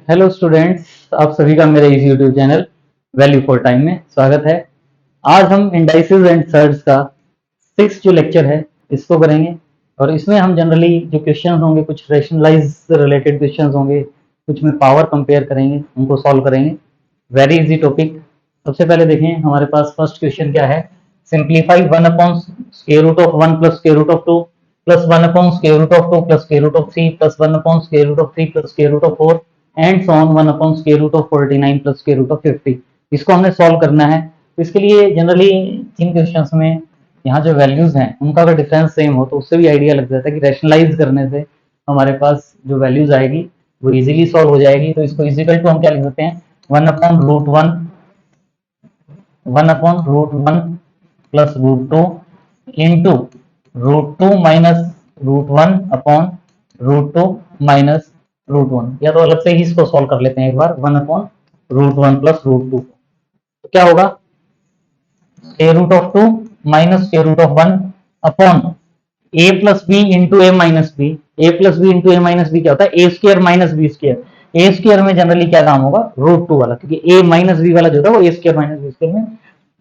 Hello students, आप सभी का मेरे इस YouTube channel value for time में स्वागत है। आज हम इंडाइसेस एंड सर्ट्स का 6 जो लेक्चर है इसको करेंगे और इसमें हम जनरली जो क्वेश्चंस होंगे कुछ रेशनलाइज रिलेटेड क्वेश्चंस होंगे, कुछ में पावर कंपेयर करेंगे, उनको सॉल्व करेंगे। Very easy topic. सबसे पहले देखें हमारे पास फर्स्ट क्वेश्चन क्या है। Simplify 1/√(1 + (√2) plus 1/√2 + (√3) plus 1/√3 plus (√4) and so on 1/√49 plus (√50). इसको हमने सॉल्व करना है। तो इसके लिए जनरली इन क्वेश्चंस में यहाँ जो वैल्यूज हैं उनका अगर डिफरेंस सेम हो तो उससे भी आइडिया लग जाता है कि रैशनलाइज करने से हमारे पास जो वैल्यूज आएगी वो इजीली सॉल्व हो जाएगी। तो इसको इजिकल टू हम क्या लिख सकते हैं, 1/√1 plus √2 into √2 minus √1 upon √2 minus √1। या तो अलग से ही इसको सॉल्व कर लेते हैं एक बार, 1/√1 प्लस √2। तो क्या होगा, √2 minus √1 upon a plus B into A minus B. A plus B into A minus B क्या होता है, A square minus B square. A square में जनरली क्या काम होगा, √2 वाला, क्योंकि ए माइनस बी वाला जो होता है वो ए स्क्र माइनस बी स्क्र में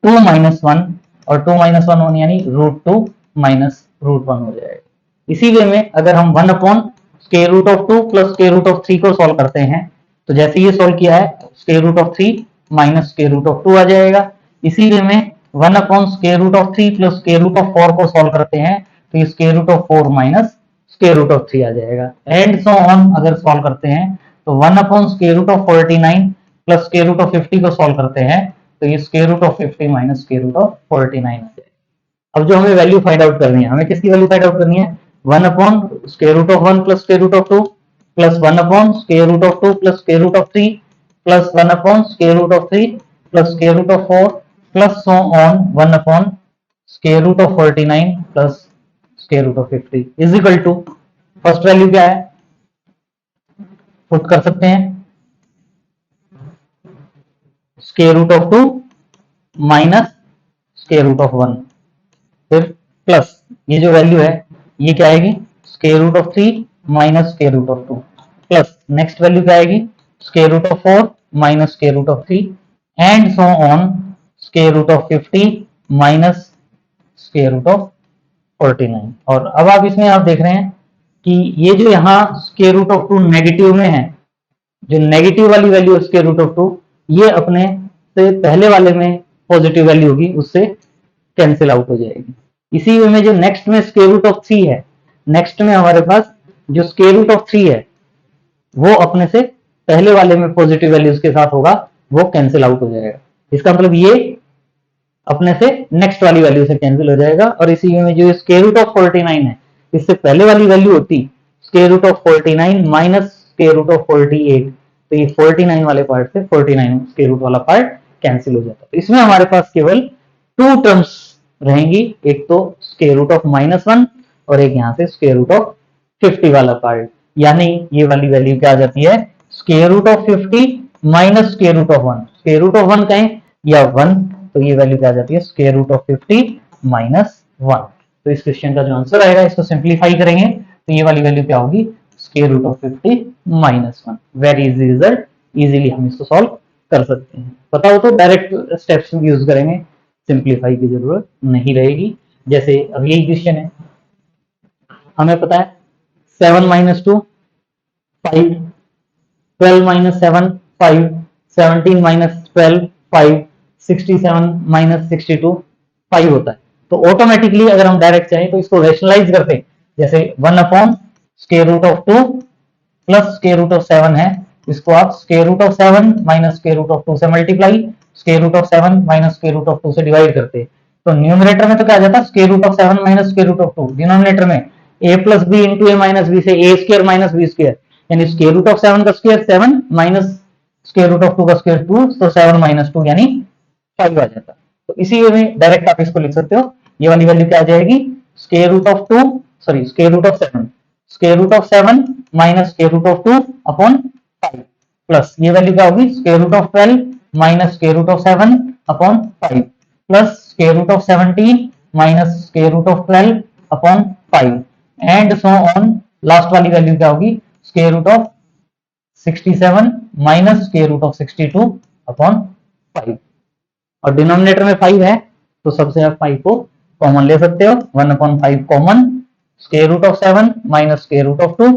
2 माइनस 1 और 2 माइनस 1 1 यानी √2 माइनस √1 हो जाएगा। इसी वे में अगर हम 1/√2 प्लस (√3) को सॉल्व करते हैं तो जैसे ये सॉल्व किया है (√3 माइनस (√2) आ जाएगा। इसी वे में 1/√3 प्लस (√4) को सॉल्व करते हैं तो ये (√4 माइनस (√3) आ जाएगा। एंड सो ऑन अगर सॉल्व करते हैं तो 1/√49 प्लस (√50) को सॉल्व करते हैं तो ये (√50 माइनस (√49) आ जाएगा। अब जो हमें वैल्यू फाइंड आउट करनी है, हमें किसकी वैल्यू फाइंड आउट करनी है, 1/√1 plus (√2) plus 1/√2 plus (√3) plus 1/√3 plus (√4) plus so on 1/√49 plus (√50) is equal to, first value क्या है पुट कर सकते हैं, (√2 माइनस (√1) फिर प्लस ये जो वैल्यू है ये क्या आएगी, (√3 माइनस (√2) प्लस नेक्स्ट वैल्यू क्या आएगी, (4 minus (√3) and so on (50 minus (49). और अब आप इसमें आप देख रहे हैं कि ये जो यहाँ (√2) नेगेटिव में है, जो नेगेटिव वाली वैल्यू है (√2) ये अपने से पहले वाले में पॉजिटिव वैल्यू होगी, उससे कैंसिल आउट हो जाएगी। इसी वे में जो नेक्स्ट में (√3) है, नेक्स्ट में हमारे पास जो (√3) है वो अपने से पहले वाले में पॉजिटिव वैल्यूज के साथ होगा, वो कैंसिल आउट हो जाएगा। इसका मतलब ये अपने से नेक्स्ट वाली वैल्यू से कैंसिल हो जाएगा। और इसी में जो (49) है, इससे पहले वाली वैल्यू होती (49 माइनस (48), तो ये 49 वाले पार्ट से 49 स्क्वायर रूट वाला पार्ट कैंसिल हो जाता है। इसमें हमारे पास केवल 2 टर्म्स रहेंगी, एक तो (-1) और एक यहाँ से (50) वाला पार्ट, यानी ये वाली वैल्यू क्या आ जाती है, (50 माइनस (1). (1) कहें या 1, तो ये वैल्यू क्या आ जाती है, (50 माइनस 1). तो इस क्वेश्चन का जो आंसर आएगा, इसको सिंप्लीफाई करेंगे तो ये वाली वैल्यू क्या होगी, (50 minus 1). Very easy result, easily हम इसको सॉल्व कर सकते हैं। पता हो तो डायरेक्ट स्टेप्स यूज करेंगे, सिंप्लीफाई की जरूरत नहीं रहेगी। जैसे अब यही क्वेश्चन है, हमें पता है 7 माइनस 2 5, 12 माइनस 7 5, 17 माइनस 12 5, 67 माइनस 62 5 होता है। तो ऑटोमेटिकली अगर हम डायरेक्ट चाहें तो इसको रेशनलाइज करते हैं, जैसे 1/√2 प्लस (√7) है, इसको आप (√7 माइनस (√2) से मल्टीप्लाई, (√7 माइनस (√2) से डिवाइड करते हैं। तो न्यूमरेटर में तो क्या आ जाता है, (√7 माइनस (√2), डिनोमिनेटर में a plus B into A minus B से A square minus B square, यानी (√7) का स्क्वायर 7 माइनस (√2) का स्क्वायर 2, तो 7 माइनस 2 यानी 5 आ जाता है। तो इसी वे में डायरेक्ट आप इसको लिख सकते हो, ये वाली वैल्यू क्या आ जाएगी, (√7 माइनस (√2) अपॉन 5 प्लस ये वैल्यू क्या होगी, (12 minus (7) upon 5 plus (17 minus (12) upon 5 and so on, last वाली वैल्यू क्या होगी, (67 minus square root of 62 upon 5, और डिनोमिनेटर में 5 है तो सबसे आप 5 को कॉमन ले सकते हो। 1/5 common, square root of 7 minus square root of 2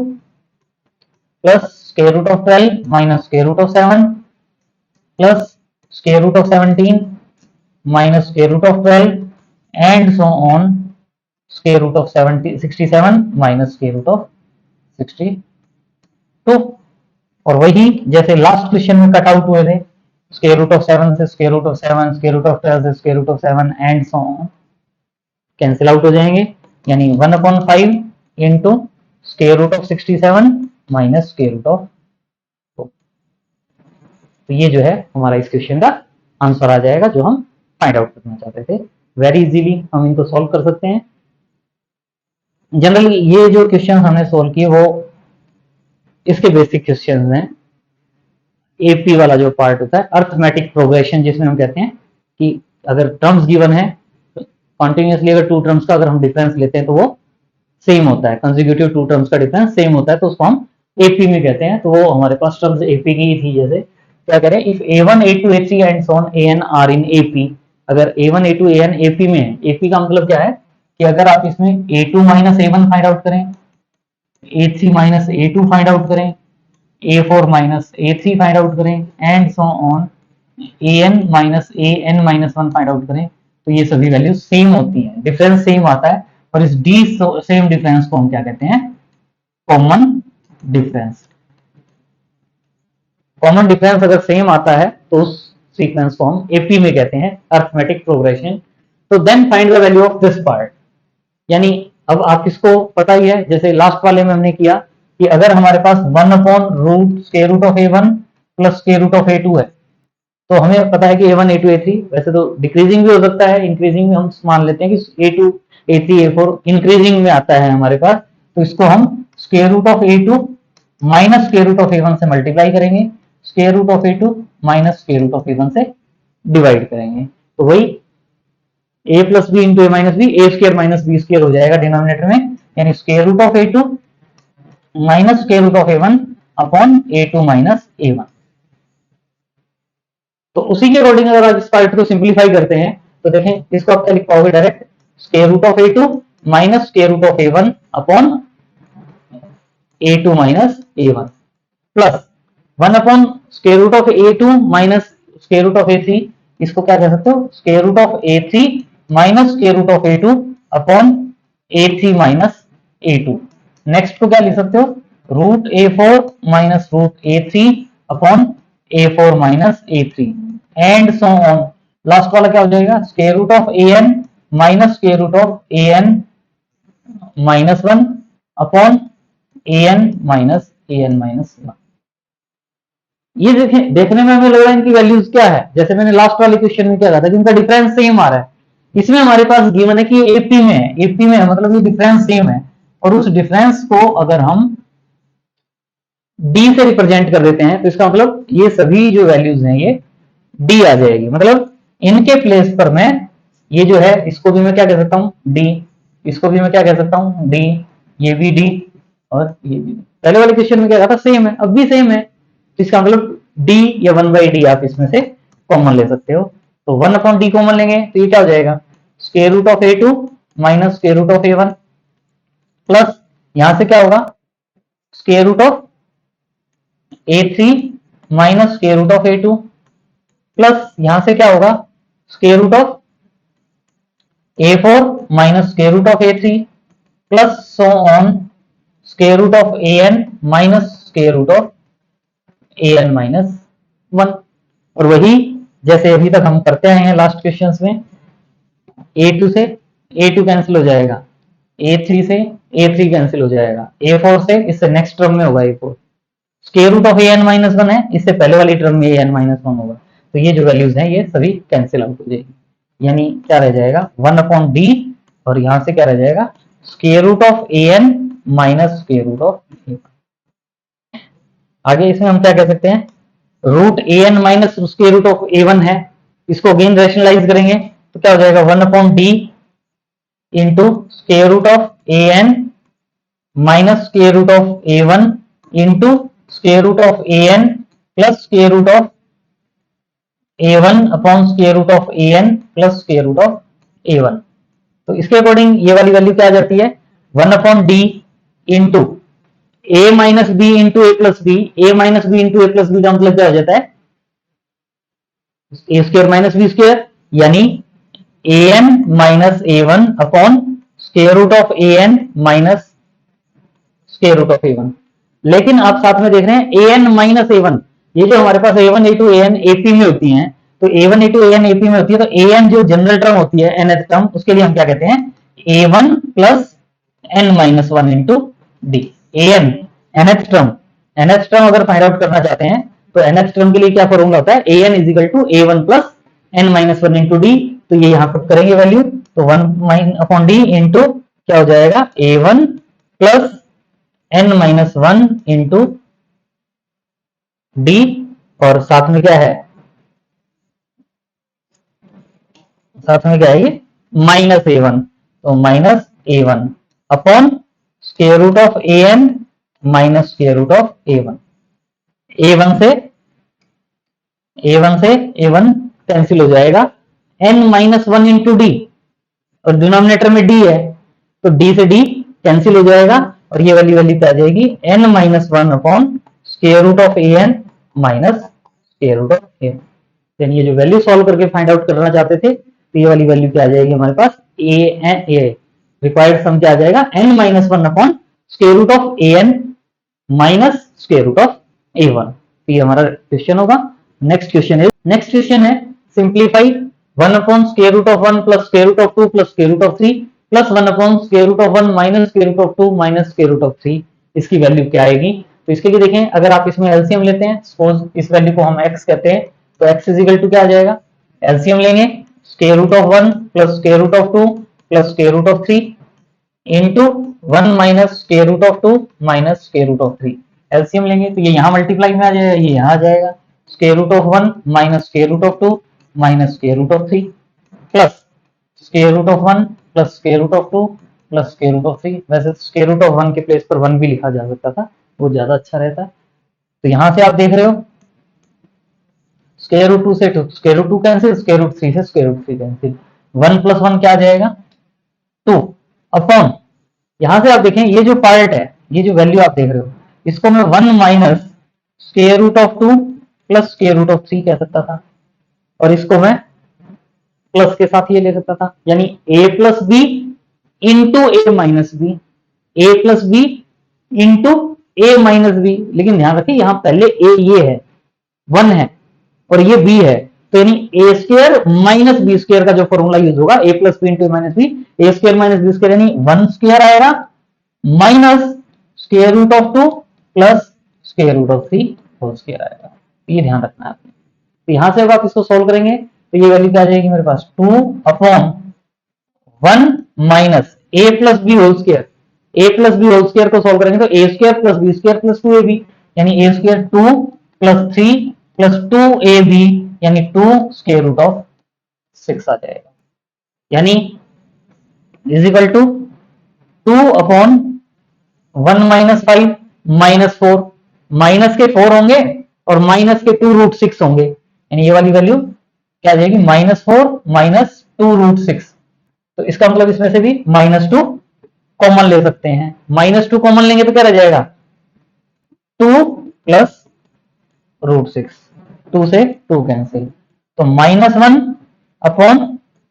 plus square root of 12 minus square root of 7 plus square root of 17 minus square root of 12 and so on, square root of 67 minus square root of 62। और वही जैसे last question में cut out हुए थे, square root of 7 से square root of 7, square root of 12 से square root of 7 and so on, cancel out हो जाएंगे, यानी 1/5 into square root of 67 minus square root of 4। तो ये जो है हमारा इस क्वेश्चन का आंसर आ जाएगा जो हम फाइंड आउट करना चाहते थे। वेरी इजीली हम इनको सॉल्व कर सकते हैं। जनरली ये जो क्वेश्चन हमने सॉल्व किए वो इसके बेसिक क्वेश्चन हैं। एपी वाला जो पार्ट होता है, अर्थमेटिक प्रोग्रेशन, जिसमें हम कहते हैं कि अगर टर्म्स गिवन है तो कॉन्टिन्यूसली अगर टू टर्म्स का अगर हम डिफरेंस लेते हैं तो वो सेम होता है, कंसेक्यूटिव टू टर्म्स का डिफरेंस सेम होता है, तो उसको हम एपी में कहते हैं। तो वो हमारे पास टर्म्स एपी की ही थी। जैसे क्या करें, if a1 a2 a3 and so on an are in AP, अगर a1 a2 an AP में है, AP का मतलब क्या है कि अगर आप इसमें a2 minus a1 find out करें, a3 minus a2 find out करें, a4 minus a3 find out करें and so on an minus an minus 1 find out करें, तो ये सभी वैल्यू सेम होती है, डिफरेंस सेम आता है। और इस डी सेम डिफरेंस को हम क्या कहते हैं, कॉमन डिफरेंस। कॉमन डिफरेंस अगर सेम आता है तो उस सीक्वेंस को हम एपी में कहते हैं, अर्थमेटिक प्रोग्रेशन। तो then find the value of this part, यानी अब आप इसको पता ही है, जैसे लास्ट वाले में हमने किया कि अगर हमारे पास 1/रूट square root of a1 plus square root of a2 है, तो हमें पता है कि a1 a2 a3 वैसे तो डिक्रीजिंग भी हो सकता है, इंक्रीजिंग में हम मान लेते हैं कि a2 a3 a4 इंक्रीजिंग में आता है हमारे पास, तो इसको हम square root of a2 minus square root of a1 से मल्टीप्लाई करेंगे, square root of a2 minus square root of a1 से डिवाइड करेंगे, तो वही a plus B into A minus B, A square minus B square हो जाएगा denominator में, यानी square root of a2 minus square root of a1 upon a2 minus a1। तो उसी के अकॉर्डिंग अगर आप इस पार्ट को सिंप्लीफाई करते हैं तो देखें इसको आप क्या लिख पाओगे, direct square root of a2 minus square root of a1 upon a2 minus a1 plus 1 upon square root of a2 minus square root of a3, इसको क्या कह सकते हो, square root of a3 minus square root of a2 upon a3 minus a2। Next को क्या लिख सकते हो, root a4 minus root a3 upon a4 minus a3 and so on. Last वाला क्या हो जाएगा, square root of an minus square root of an minus 1 upon an minus 1। ये देखने में हमें लग रहा है इनकी वैल्यूज क्या है, जैसे मैंने लास्ट वाले क्वेश्चन में क्या कहा था कि इनका डिफरेंस सेम आ रहा है, इसमें हमारे पास गिवन है कि एपी में है, एपी में है मतलब ये डिफरेंस सेम है, और उस डिफरेंस को अगर हम डी से रिप्रेजेंट कर देते हैं तो इसका मतलब ये सभी जो वैल्यूज हैं ये डी आ जाएगी, मतलब इनके प्लेस पर मैं ये जो है इसको भी मैं क्या कह सकता हूं, डी, इसको भी मैं क्या कह सकता हूं, डी, ये भी डी और ये भी। पहले वाले क्वेश्चन में क्या कहा था, सेम है, अब भी सेम है, तो इसका मतलब डी या 1/d आप इसमें से कॉमन ले सकते हो। तो 1/d कॉमन लेंगे तो ये क्या हो जाएगा, square root of a2 minus square root of a1 plus यहां से क्या होगा, square root of a3 minus square root of a2 plus यहां से क्या होगा, square root of a4 minus square root of a3 plus so on square root of an minus square root of an minus 1। और वही जैसे अभी तक हम करते आए हैं लास्ट क्वेश्चंस में, a2 से a2 कैंसिल हो जाएगा, a3 से a3 कैंसिल हो जाएगा, a4 से इससे नेक्स्ट टर्म में होगा a4, square root of an minus 1 है, इससे पहले वाली टर्म में an माइनस 1 होगा, तो ये जो वैल्यूज हैं ये सभी कैंसिल आउट हो जाएगी, यानी क्या रह जाएगा 1/d और यहां से क्या रह जाएगा, square root of an minus square root of a। आगे इसमें हम क्या कह सकते हैं, root an minus square root of a1 है, इसको अगेन रैशनलाइज करेंगे तो क्या हो जाएगा 1/d into square root of an minus square root of a1 into square root of an plus square root of a1 upon square root of an plus square root of a1। तो इसके according ये वाली value क्या आ जाती है, 1 upon D into a minus B into A plus B, A minus B into A plus B का मतलब क्या हो जाता है, A square minus B square, यानी an minus a1 upon square root of an minus square root of a1। लेकिन आप साथ में देख रहे हैं an माइनस a1, ये जो हमारे पास a1 a2 an ap में होती हैं, तो a1 a2 an ap में होती है, तो an जो जनरल टर्म होती है nth टर्म, उसके लिए हम क्या कहते हैं, a1 plus n minus one into D. an nth term अगर फाइंड आउट करना चाहते हैं तो nth टर्म के लिए क्या फॉर्मूला होता है, an is equal to a1 plus n minus one into D. तो ये यहां पर करेंगे वैल्यू, तो 1 अपॉन डी इंटू क्या हो जाएगा, a1 plus n minus one into D, और साथ में क्या है, ये माइनस a1, तो minus a1 upon square root of an minus square root of a1। a1 से a1 कैंसिल हो जाएगा, n minus one into D, और डिनोमिनेटर में d है, तो d से d कैंसिल हो जाएगा, और ये वाली वैल्यू क्या आ जाएगी, n minus one upon square root of an minus square root of a। यानी ये जो वैल्यू सॉल्व करके फाइंड आउट करना चाहते थे, तो ये वाली वैल्यू क्या आ जाएगी हमारे पास, a रिक्वायर्ड सम क्या आ जाएगा, n minus one upon square root of an minus square root of a1। तो ये हमारा क्वेश्चन होगा। नेक्स्ट क्वेश्चन है simplify 1 upon square root of 1 plus square root of 2 plus square root of 3 plus 1 upon square root of 1 minus square root of 2 minus square root of 3, इसकी value क्या आएगी। तो इसके लिए देखें, अगर आप इसमें एलसीएम लेते हैं, सपोज इस वैल्यू को हम x कहते हैं, तो x इज इक्वल टू क्या आ जाएगा, एलसीएम लेंगे square root of 1 plus square root of 2 plus square root of 3 into 1 minus square root of 2 minus square root of 3। LCM लेंगे तो ये यहाँ मल्टीप्लाई में आ जाएगा, ये यहाँ आ जाएगा, square root of 1 minus square root of 2 minus square root of 3 plus square root of 1 plus square root of 2 plus square root of 3। वैसे स्क्वायर रूट ऑफ 1 के प्लेस पर 1 भी लिखा जा सकता था, वो ज्यादा अच्छा रहता। तो यहां से आप देख रहे हो स्क्वायर रूट 2 से square root 2 cancel, square root 3 से स्क्वायर रूट 3 कैंसिल, 1 प्लस 1 क्या आ जाएगा 2 अपॉन, यहां से आप देखें ये जो पार्ट है, ये जो वैल्यू आप देख रहे हो, इसको मैं 1 minus square root of 2 plus square root of 3 कह सकता था, और इसको मैं प्लस के साथ ये ले सकता था, यानी a plus B into A minus B, A plus B into A minus B. लेकिन ध्यान रखिए यहां पहले a ये है 1 है और ये b है, तो यानी A square minus B square का जो फॉर्मूला यूज होगा, A plus B into minus B, A square minus B square यानी 1 स्क्वायर आएगा minus square root of 2 plus square root of 3 whole square आएगा। ये ध्यान रखना है आपने। तो यहां से अगर आप इसको सोल्व करेंगे तो ये वैल्यू क्या आ जाएगी मेरे पास, 2 upon 1 minus A plus B whole square, A plus B whole square को सोल्व करेंगे तो A square plus B square plus 2ab, यानी A square 2 plus 3 plus 2ab, यानी 2 स्क्वायर रूट ऑफ 6 आ जाएगा, यानी is equal to 2 upon 1 minus 5 minus 4, minus के 4 होंगे और माइनस के 2 रूट 6 होंगे, यानी ये वाली वैल्यू क्या आ जाएगी, -4 माइनस 2 रूट 6। तो इसका मतलब इसमें से भी -2 कॉमन ले सकते हैं, -2 कॉमन लेंगे तो क्या रह जाएगा 2 प्लस रूट 6, 2 से 2 कैंसिल, तो -1 upon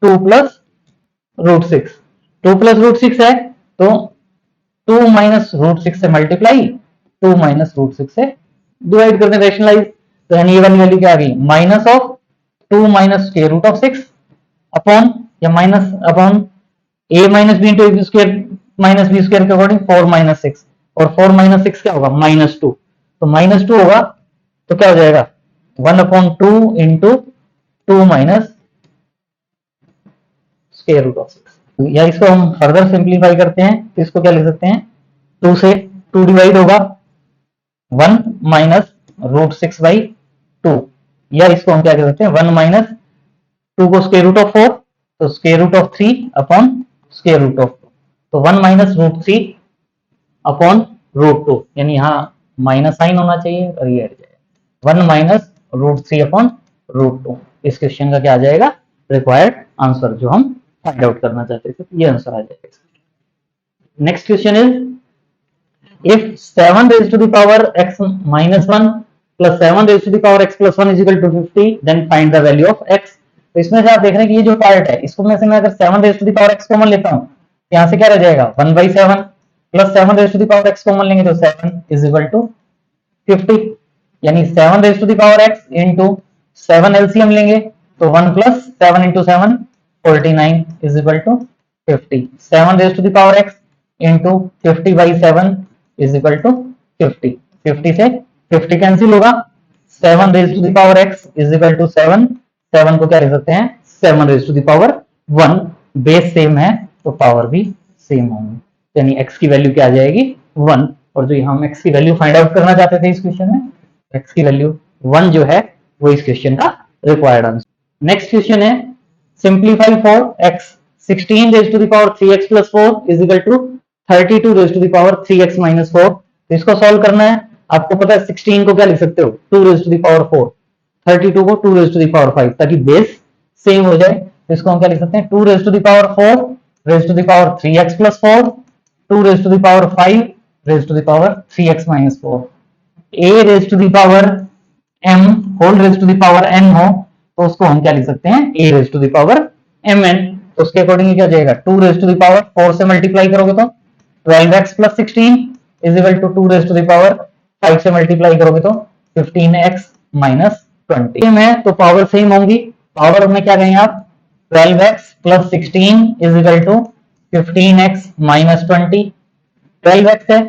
2 plus root 6, 2 plus root 6 है तो 2 माइनस रूट 6 से मल्टीप्लाई, 2 माइनस रूट 6 से डिवाइड करते हैं, रैशनलाइज। तो यानी ये वाली वैल्यू क्या आ गई, minus of 2 minus square root of 6 upon, या minus upon a minus B into A square minus B square के अकॉर्डिंग 4 माइनस 6, और 4 माइनस 6 क्या होगा -2, तो -2 होगा तो क्या हो जाएगा 1 upon 2 into 2 minus square root of 6। या इसको हम फर्दर सिंप्लीफाई करते हैं तो इसको क्या लिख सकते हैं, 2 से 2 डिवाइड होगा 1 माइनस रूट 6 बाई 2, या इसको हम क्या कह सकते हैं 1 माइनस 2 को स्क्वायर रूट ऑफ 4, तो square root of 3 upon square root of 2, तो 1 माइनस रूट 3 अपॉन रूट 2, यानी यहाँ माइनस साइन होना चाहिए और ये हट जाएगा। 1 माइनस √3/√2। इस क्वेश्चन का क्या आ जाएगा, रिक्वायर्ड आंसर, जो हम फाइंड आउट करना चाहते थे, ये आंसर आ जाएगा। Next question is if 7 raised to the power x minus 1 plus 7 raised to the power x plus 1 is equal to 50, then find the value of x। तो इसमें से आप देख रहे हैं कि ये जो पार्ट है, इसको में से मैं अगर 7 raised to the power x common लेता हूं, तो यहां से क्या रह जाएगा 1/7 plus 7 raised to the power x common लेंगे तो 7 is equal to 50, यानी 7 raised to the power x into 7 LCM लेंगे तो 1 plus 7 into 7 49 is equal to 50। 7 raised to the power x into 50/7 is equal to 50। 50 से 50 cancel होगा, 7 raised to the power x is equal to 7। 7 को क्या लिख सकते हैं 7 raised to the power 1। Base same है तो पावर भी सेम होंगे, यानी x की वैल्यू क्या आ जाएगी 1। और जो हम x की वैल्यू फाइंड आउट करना चाहते थे इस क्वेश्चन में, x की वैल्यू 1 जो है वो इस क्वेश्चन का रिक्वायर्ड आंसर। नेक्स्ट क्वेश्चन है simplify for x 16 raised to the power 3x plus 4 is equal to 32 raised to the power 3x minus 4। तो इसको सॉल्व करना है, आपको पता है 16 को क्या लिख सकते हो 2 raised to the power 4, 32 को 2 raised to the power 5, ताकि बेस सेम हो जाए। तो इसको हम क्या लिख सकते हैं 2 raised to the power 4 raised to the power 3x plus 4, 2 raised to the power 5 raised to the power 3x minus 4। a raised to the power m whole raised to the power n हो तो उसको हम क्या लिख सकते हैं a raised to the power mn। तो उसके अकॉर्डिंग क्या जाएगा 2 raised to the power 4 से मल्टीप्लाई करोगे तो 12x plus 16 is equal to 2 raised to the power 5 से मल्टीप्लाई करोगे तो 15x minus 20 में तो पावर सेम होंगी। पावर में क्या कहेंगे आप 12x plus 16 is equal to 15x minus 20। 12x है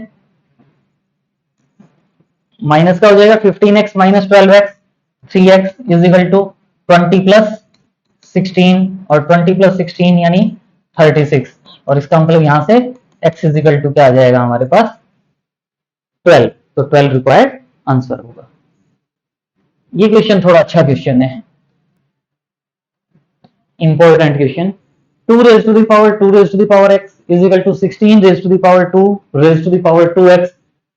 माइनस का हो जाएगा 15x minus 12x, 3x is equal to 20 plus 16 और 20 plus 16 यानी 36। और इसका मतलब यहां से x is equal to क्या आ जाएगा हमारे पास 12। तो 12 रिक्वायर्ड आंसर होगा। ये क्वेश्चन थोड़ा अच्छा क्वेश्चन है, important question. 2 raised to the power 2 raised to the power x is equal to 16 raised to the power 2 raised to the power 2x,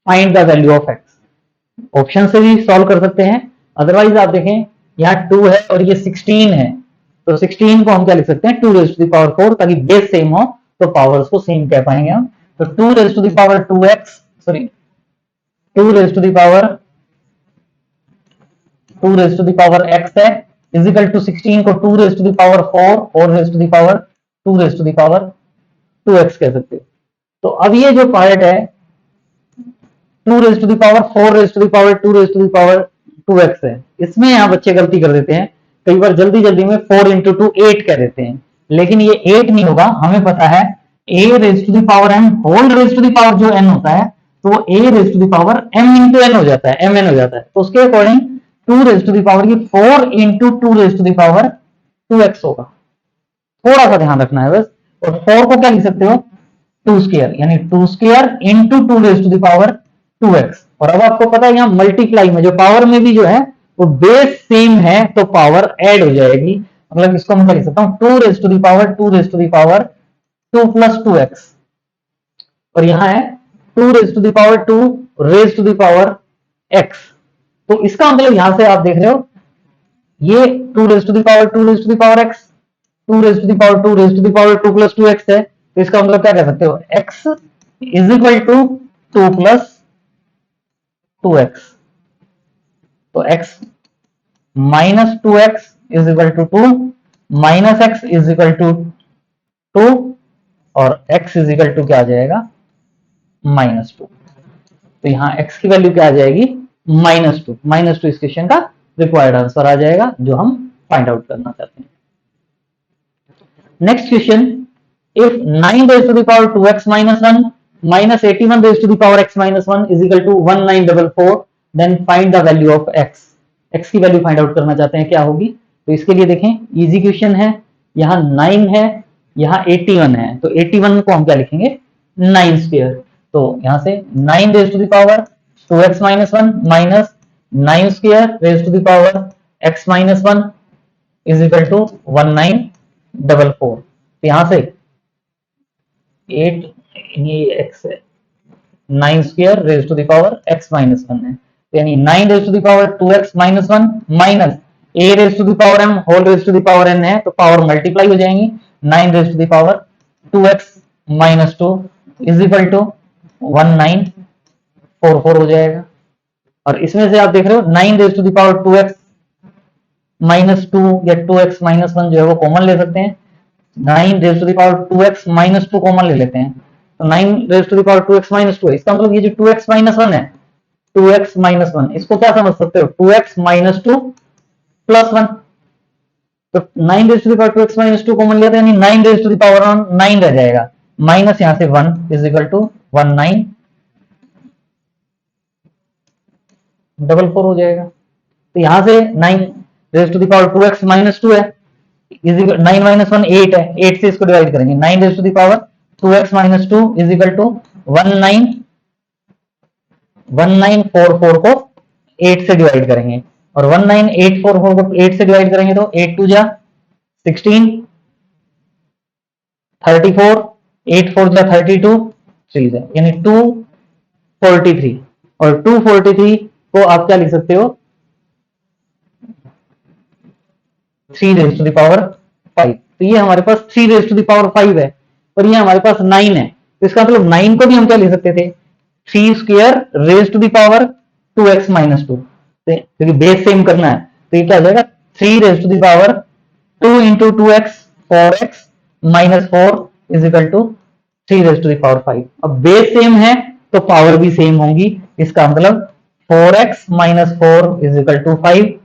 find the value of x। Option से भी solve कर सकते हैं, otherwise आप देखें यहाँ 2 है और ये 16 है, तो 16 को हम क्या लिख सकते हैं 2 raised to the power 4, ताकि बेस सेम हो तो पावर्स को सेम कह पाएंगे हम। तो 2 raised to the power 2x, sorry 2 raised to the power 2 raised to the power x है इज इक्वल टू 16 को 2 raised to the power 4 और raised to the power 2 raised to the power 2x कह सकते हो। तो अब ये जो पार्ट है 2 raised to the power 4 raised to the power 2 raised to the power 2x है, इसमें यहाँ बच्चे गलती कर देते हैं, कई बार जल्दी जल्दी में 4 into 2 8 कह देते हैं, लेकिन ये 8 नहीं होगा। हमें पता है a raised to the power m whole raised to the power जो n होता है तो वो a raised to the power m into n हो जाता है, mn हो जाता है। तो उसके according 2 raised to the power ये 4 into 2 raised to the power 2x होगा, थोड़ा सा ध्यान रखना है बस। और 4 को क्या लिख सकते हो 2 स्क्वायर, यानी 2 square into 2 raised to the power 2x। और अब आपको पता है यहाँ मल्टीप्लाई में जो पावर में भी जो है वो बेस सेम है तो पावर ऐड हो जाएगी, मतलब इसको मैं लिख सकता हूँ 2 raised to the power 2 raised to the power 2 plus 2x, और यहाँ है 2 raised to the power 2 raised to the power x। तो इसका मतलब यहां से आप देख रहे हो ये 2 raised to the power 2 raised to the power x 2 raised to the power 2 raised to the power 2 plus 2x है, तो इसका मतलब क्या कह सकते हो x is equal to 2 plus 2x। तो x minus 2x is equal to 2 minus x is equal to 2 और x is equal to क्या आ जाएगा -2। तो यहाँ x की वैल्यू क्या आ जाएगी -2। -2 इस क्वेश्चन का रिक्वायर्ड आंसर आ जाएगा जो हम फाइंड आउट करना चाहते हैं। Next question if 9 raised to the power 2x minus 1 minus 81 raised to the power x minus 1 is equal to 1944, then find the value of x। x की value find out करना चाहते हैं क्या होगी, तो इसके लिए देखें इजी क्वेश्चन है, यहाँ 9 है यहाँ 81 है, तो 81 को हम क्या लिखेंगे 9 स्क्वायर। तो यहां से 9 raised to the power 2x minus 1 minus 9 square raised to the power x minus 1 is equal to 1944। तो यहां से 8 ये x है 9 square raised to the power x minus 1 है, यानी 9 raise to the power 2x minus 1 minus a raise to the power m whole raise to the power n है, तो power multiply हो जाएंगी। 9 raise to the power 2x minus 2 is equal to 1944 हो जाएगा। और इसमें से आप देख रहे हो 9 raise to the power 2x minus 2 या 2x माइनस 1 जो है वो कॉमन ले सकते हैं। 9 raise to the power 2x minus 2 common ले लेते हैं, तो 9 raise to the power 2x minus 2 है। इसका मतलब ये जो 2x माइनस 1 है, 2x माइनस 1, इसको क्या समझ सकते हो, 2x माइनस 2 प्लस 1। तो 9 raise to the power 2x minus 2 common लिया, यानी 9 रेज टू द पावर 9 रह जाएगा, माइनस यहां से 1 इज इक्वल टू 1944 हो जाएगा। तो यहां से 9 raise to the power 2x minus 2 है, इज इक्वल 9 माइनस 1 8 है, 8 से इसको डिवाइड करेंगे, 9 raise to the power 2x minus 2 is equal to 1944 को 8 से डिवाइड करेंगे, और 19844 को 8 से डिवाइड करेंगे तो 8 2 जा 16, 34, 8 4 जा 32, चलिए जाए, यानी 243। और 243 को आप क्या लिख सकते हो, 3 रेज टू द पावर 5। तो ये हमारे पास 3 रेज टू द पावर 5 है, और ये हमारे पास 9 है। तो इसका मतलब 9 को भी हम क्या लिख सकते थे, 3 square raise to the power 2x minus 2, क्योंकि बेस सेम करना है। तो ये क्या हो जाएगा, 3 raise to the power 2 into 2x 4x minus 4 is equal to 3 raise to the power 5। अब बेस सेम है तो पावर भी सेम होंगी, इसका मतलब 4x minus 4 is equal to 5,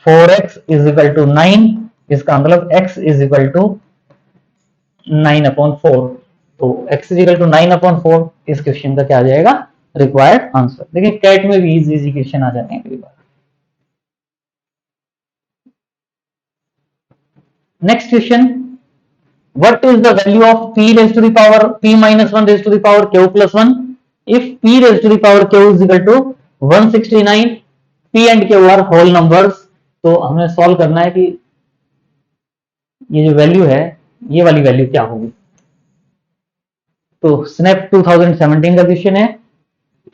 4x is equal to 9, इसका मतलब x इज इक्वल टू 9/4। तो x इज इक्वल टू 9/4 इस क्वेश्चन का क्या आ जाएगा, रिक्वायर्ड आंसर। देखिए कैट में भी इजी इजी क्वेश्चन आ जाते हैं कई बार। Next question, what is the value of p raise to the power p minus 1 raise to the power q plus 1 if p raise to the power q is equal to 169, p and q are whole numbers. तो हमें solve करना है कि ये जो value है, ये वाली वैल्यू क्या होगी। तो स्नैप 2017 का क्वेश्चन है।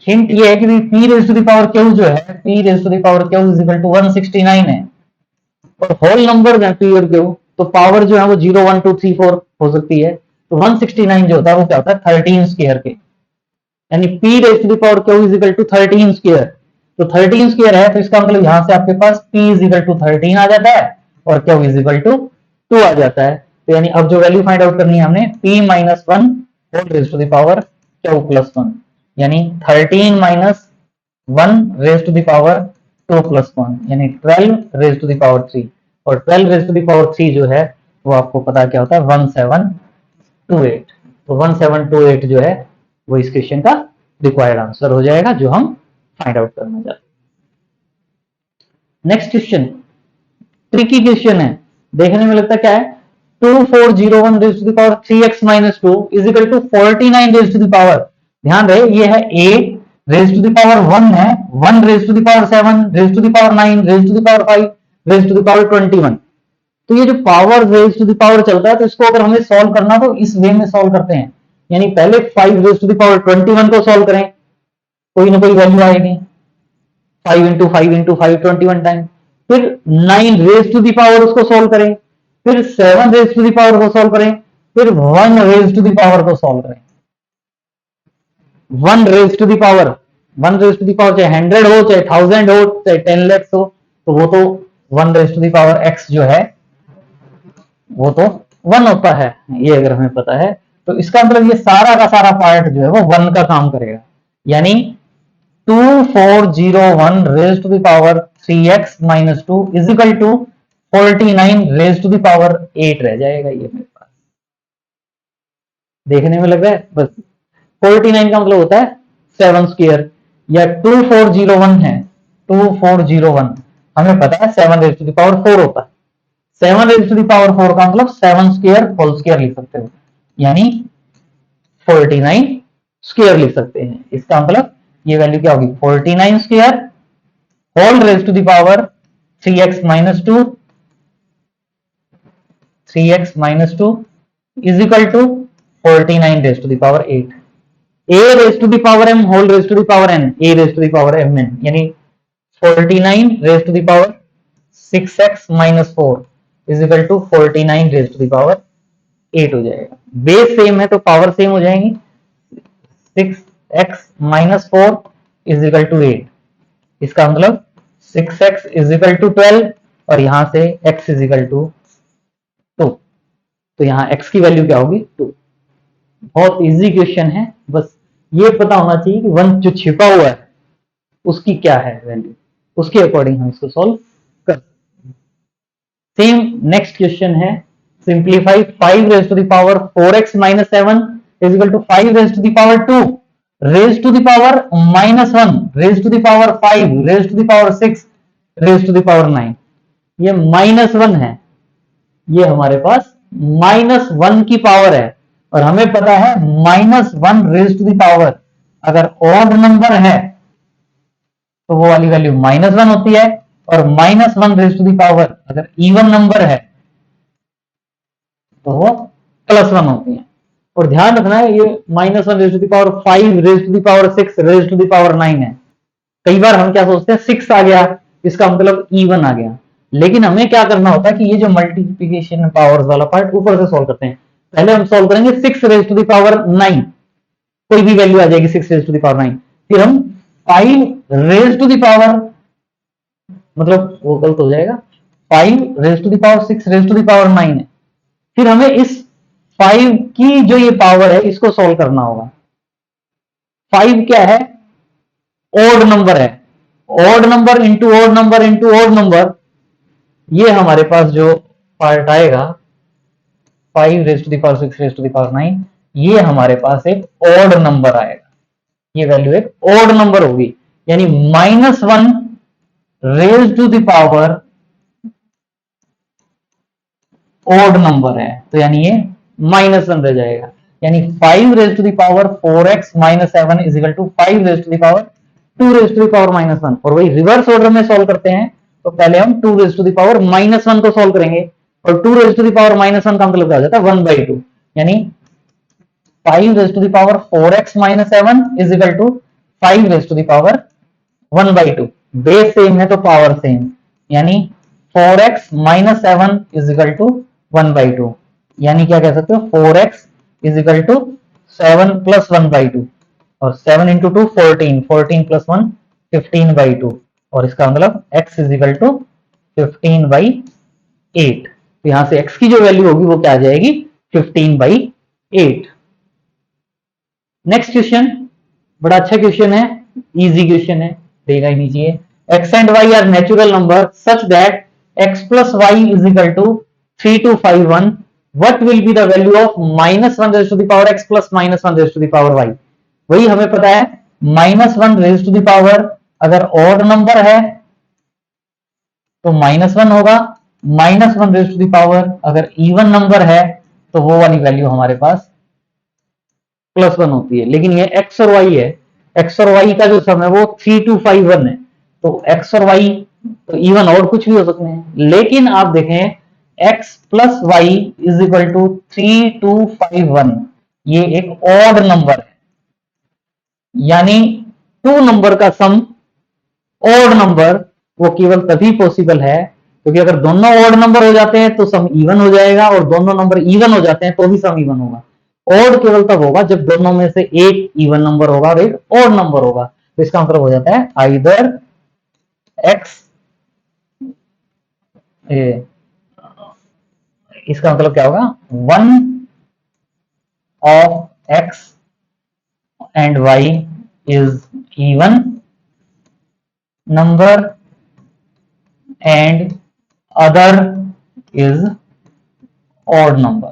हिंट ये है कि p raise to the power q जो है, p raise to the power q is equal to 169 है, और होल नंबर है p और q, तो पावर जो है वो 0 1 2 3 4 हो सकती है। तो 169 जो होता है वो क्या होता है, 13 स्क्वायर के, यानी p raise to the power q is equal to 13 square. तो 13 स्क्वायर है, तो इसका मतलब यहां से आपके पास p इज इक्वल टू 13 आ जाता है और q इज इक्वल टू 2 आ जाता है। तो यानी अब जो वैल्यू फाइंड आउट करनी है हमने, p minus 1 whole raise to the power q plus 1, यानी 13 minus 1 raise to the power 2 plus 1, यानी 12 रेज टू द पावर 3। और 12 रेज टू द पावर 3 जो है वो आपको पता क्या होता है, 1728। तो 1728 जो है वो इस क्वेश्चन का रिक्वायर्ड आंसर हो जाएगा, जो हम फाइंड आउट करना चाहते हैं। नेक्स्ट क्वेश्चन ट्रिकी क्वेश्चन है, देखने में लगता क्या है, 2401 raise to the power 3x minus 2 is equal to 49 raise to the power. ध्यान रहे ये है a raise to the power 1 है, 1 raise to the power 7 raise to the power 9 raise to the power 5 raise to the power 21। तो ये जो power raise to the power चलता है, तो इसको अगर हमें सॉल्व करना तो इस वे में सॉल्व करते हैं, यानी पहले 5 रेज टू द पावर 21 को सॉल्व करें, कोई ना कोई वैल्यू आएगी, 5 इंटू 5 इंटू 5 21 टाइम। फिर 9 रेज टू द पावर उसको सॉल्व करें, फिर 7 रेज टू द पावर को सॉल्व करें, फिर 1 रेज टू द पावर को सॉल्व करें। 1 raise to the power, 1 raise to the power चाहे 100 हो, चाहे 1000 हो, चाहे 10 lakhs हो, तो वो तो 1 raise to the power x जो है वो तो 1 होता है, ये अगर हमें पता है। तो इसका मतलब ये सारा का सारा पार्ट जो है वो 1 का काम करेगा, यानी 2401 raise to the power 3x minus 2 is equal to 49 raise to the power 8 रह जाएगा। ये मेरे पास देखने में लग रहा है, बस 49 का मतलब होता है 7 स्क्वायर, या 2401 है, 2401 हमें पता है 7 रेज टू द पावर 4 होता है, 7 रेज टू द पावर 4 का मतलब 7 स्क्वायर होल स्क्वायर लिख सकते हो, यानी 49 स्क्वायर लिख सकते हैं। इसका मतलब ये वैल्यू क्या होगी, 49 square whole raise to the power 3x minus 2, 3x minus 2 is equal to 49 raise to the power 8। a raise to the power m whole raise to the power n, a raise to the power m n, यानी 49 raise to the power 6x minus 4 is equal to 49 raise to the power 8 हो जाएगा। Base same है तो power same हो जाएंगी। 6x minus 4 is equal to 8, इसका मतलब 6x is equal to 12 और यहां से x इज इक्वल टू 2, तो यहां x की वैल्यू क्या होगी 2। बहुत इजी क्वेश्चन है, बस ये पता होना चाहिए कि 1 जो छिपा हुआ है उसकी क्या है वैल्यू, उसके अकॉर्डिंग हम इसको सॉल्व कर। सेम नेक्स्ट क्वेश्चन है, simplify 5 raise to the power 4x minus 7 is equal to 5 raise to the power 2 raise to the power minus 1 raise to the power 5 raise to the power 6 raise to the power 9। ये minus 1 है, ये हमारे पास minus 1 की power है और हमें पता है minus 1 raise to the power अगर ऑड नंबर है तो वो वाली वैल्यू माइनस 1 होती है, और minus 1 raise to the power अगर इवन नंबर है तो वो प्लस 1 होती है। और ध्यान रखना है ये minus 1 raise to the power 5 raise to the power 6 raise to the power 9 है। कई बार हम क्या सोचते हैं 6 आ गया इसका मतलब इवन आ गया, लेकिन हमें क्या करना होता है कि ये जो मल्टीप्लिकेशन पावर्स वाला पार्ट ऊपर से सॉल्व करते हैं। पहले हम सॉल्व करेंगे 6 रेज टू द पावर 9, कोई भी वैल्यू आ जाएगी 6 रेज टू द पावर 9, फिर हम 5 रेज टू द पावर, मतलब वो गलत हो जाएगा, 5 raise to the power 6 raise to the power 9 है। फिर हमें इस 5 की जो ये पावर है इसको सॉल्व करना होगा। 5 क्या है, ओड नंबर है, odd number into odd number into odd number, ये हमारे पास जो पार्ट आएगा 5 raise to the power 6 raise to the power 9, ये हमारे पास एक ओड नंबर आएगा, ये वैल्यू एक ओड नंबर होगी, यानी minus 1 raise to the power odd number है, तो यानी ये माइनस 1 रह जाएगा। यानी 5 raise to the power 4x minus 7 is equal to 5 raise to the power 2 raise to the power minus 1। और वही रिवर्स ऑर्डर में सॉल्व करते हैं तो पहले हम 2 raise to the power minus 1 को सॉल्व करेंगे, और 2 raise to the power minus 1 का मतलब क्या हो जाता है 1/2, यानी 5 raise to the power 4x minus 7 is equal to 5 raise to the power 1/2। Base same है तो पावर सेम, यानी 4x minus 7 is equal to 1/2, यानी क्या कह सकते हो 4x is equal to 7 plus 1/2, और 7 इंटू 2 14, 14 प्लस 1 15/2, और इसका मतलब x इज इक्वल टू 15/8। तो यहां से x की जो वैल्यू होगी वो क्या आ जाएगी 15/8। नेक्स्ट क्वेश्चन बड़ा अच्छा क्वेश्चन है, इजी क्वेश्चन है, देगा ही नहीं चाहिए। x and y are natural number such that x plus y is equal to 3251, what will be the value of minus 1 raised to the power x plus minus 1 raised to the power y। वही हमें पता है minus 1 raise to the power अगर odd number है तो minus 1 होगा, minus 1 raise to the power अगर even number है तो वो वाली वैल्यू हमारे पास प्लस 1 होती है। लेकिन ये x और y है, x और y का जो सम है वो 3251 है, तो x और y तो इवन और कुछ भी हो सकते हैं, लेकिन आप देखें x plus y is equal to 3251, ये एक ऑड नंबर है, यानी 2 नंबर का सम ऑड नंबर वो केवल तभी पॉसिबल है क्योंकि अगर दोनों ऑड नंबर हो जाते हैं तो सम इवन हो जाएगा, और दोनों नंबर इवन हो जाते हैं तो भी सम इवन होगा। ऑड केवल तब होगा जब दोनों में से एक इवन नंबर होगा और एक ऑड नंबर होगा, तो इसका मतलब हो जाता है आइदर x, इसका मतलब क्या होगा 1 of x and y is even number and other is odd number.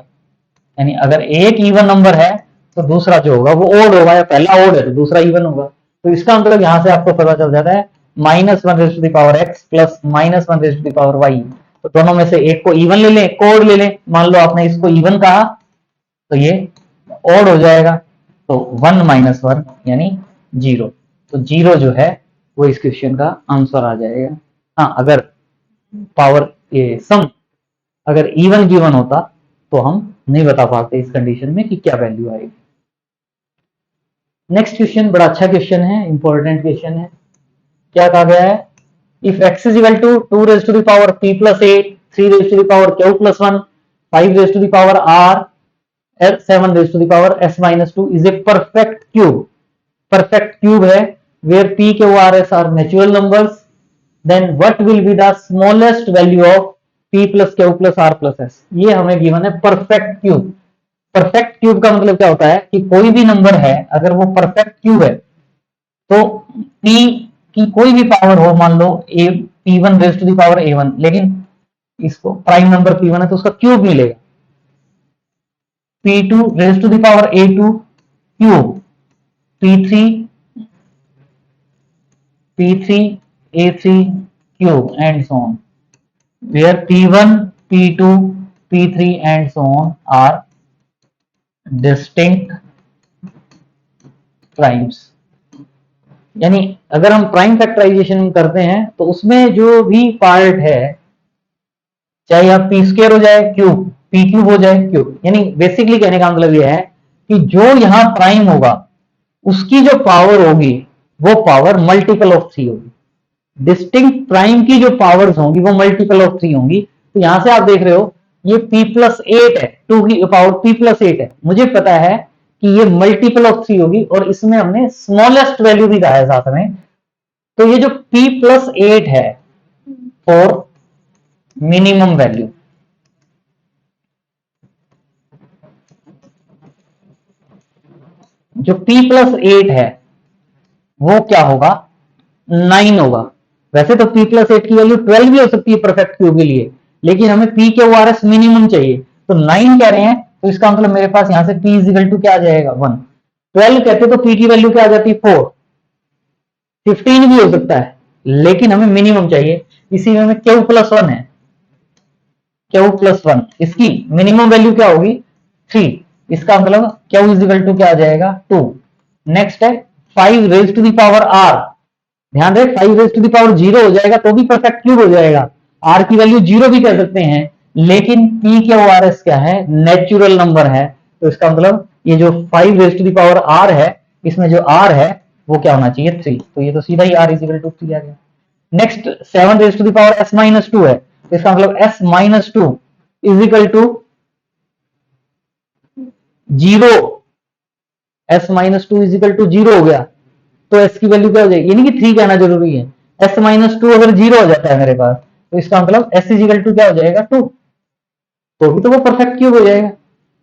यानी अगर एक इवन नंबर है तो दूसरा जो होगा वो ऑड होगा, या पहला ऑड है तो दूसरा इवन होगा। तो इसका मतलब यहां से आपको पता चल जाता है minus 1 raise to the power x plus minus 1 raise to the power y, तो दोनों में से एक को इवन ले लें, एक को ऑड ले लें। मान लो आपने इसको इवन कहा तो ये ऑड हो जाएगा, तो 1 माइनस 1 यानी 0, तो 0 जो है वो इस क्वेश्चन का आंसर आ जाएगा। हाँ, अगर पावर ये सम अगर इवन गिवन होता तो हम नहीं बता पाते इस कंडीशन में कि क्या वैल्यू आएगी। नेक्स्ट क्वेश्चन बड़ा अच्छा क्वेश्चन है, इंपॉर्टेंट क्वेश्चन है। क्या कहा गया है? If x is equal to 2 raise to the power p plus 8, 3 raise to the power q plus 1, 5 raise to the power r, 7 raise to the power s minus 2 is a perfect cube. Perfect cube है where p, q, r, s are natural numbers, then what will be the smallest value of p plus q plus r plus s। ये हमें given है perfect cube. Perfect cube का मतलब क्या होता है कि कोई भी नंबर है अगर वो परफेक्ट क्यूब है तो p की कोई भी पावर हो, मान लो a p1 raise to the power a1, लेकिन इसको प्राइम नंबर p1 है तो उसका क्यूब मिलेगा। p2 raise to the power a2 cube, p3 a3 cube and so on, where p1 p2 p3 and so on are distinct primes. यानी अगर हम prime factorisation करते हैं तो उसमें जो भी पार्ट है, चाहे आप पी स्क्वायर हो जाए क्यूब, पी क्यूब हो जाए क्यूब, यानी बेसिकली कहने का मतलब यह है कि जो यहां प्राइम होगा उसकी जो पावर होगी वो पावर मल्टीपल ऑफ 3 होगी। डिस्टिंक्ट प्राइम की जो पावर्स होंगी वो मल्टीपल ऑफ 3 होंगी। तो यहां से आप देख रहे हो ये p प्लस 8 है, 2 की पावर p प्लस 8 है, मुझे पता है कि ये मल्टीपल ऑफ 3 होगी और इसमें हमने स्मॉलेस्ट वैल्यू भी कहा है साथ में। तो ये जो p प्लस 8 है फॉर मिनिमम वैल्यू, जो p प्लस 8 है वो क्या होगा? 9 होगा। वैसे तो p प्लस 8 की वैल्यू 12 भी हो सकती है परफेक्ट क्यूब के लिए, लेकिन हमें p के ORS मिनिमम चाहिए तो 9 कह रहे हैं, तो इसका मतलब मेरे पास यहां से p इज इक्वल टू क्या आ जाएगा? 1। 12 कहते तो p की वैल्यू क्या आ जाती? 4। 15 भी हो सकता है, लेकिन हमें मिनिमम चाहिए, इसी में हमें q प्लस 1 है, q प्लस 1 इसकी मिनिमम वैल्यू क्या होगी? 3। इसका मतलब q इज इक्वल टू क्या आ जाएगा? 2। नेक्स्ट है 5 raise to the power r। ध्यान रहे 5 रेज टू द पावर 0 हो जाएगा तो भी परफेक्ट क्यूब हो जाएगा, r की वैल्यू 0 भी कह सकते हैं, लेकिन p के ORS क्या है? नेचुरल नंबर है। तो इसका मतलब ये जो 5 raise to the power r है, इसमें जो r है वो क्या होना चाहिए? 3। तो ये तो सीधा ही r इज इक्वल टू 3 आ गया। Next 7 raise to the power s minus 2 है, तो इसका मतलब s minus 2 is equal to 0। s minus 2 is equal to 0 हो गया, तो s की वैल्यू क्या हो जाएगी? यानी कि 3 कहना जरूरी है। s माइनस 2 अगर 0 हो जाता है मेरे पास, तो इसका मतलब s इज इक्वल टू क्या हो जाएगा? 2। तो भी तो वो परफेक्ट क्यूब हो जाएगा,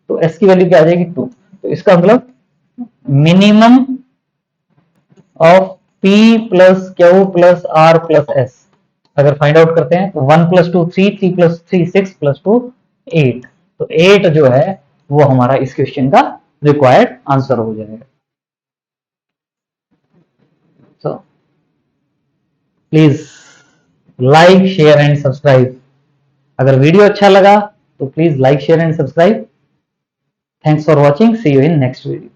तो s की वैल्यू क्या आ जाएगी? 2। तो इसका मतलब minimum of p plus q plus r plus s अगर फाइंड आउट करते हैं तो 1 प्लस 2 3, 3 प्लस 3 6 प्लस 2 8। तो 8 जो है वो हमारा इस क्वेश्चन का रिक्वायर्ड आंसर हो जाएगा। So please like share and subscribe. अगर वीडियो अच्छा लगा तो please like share and subscribe. Thanks for watching, see you in next video.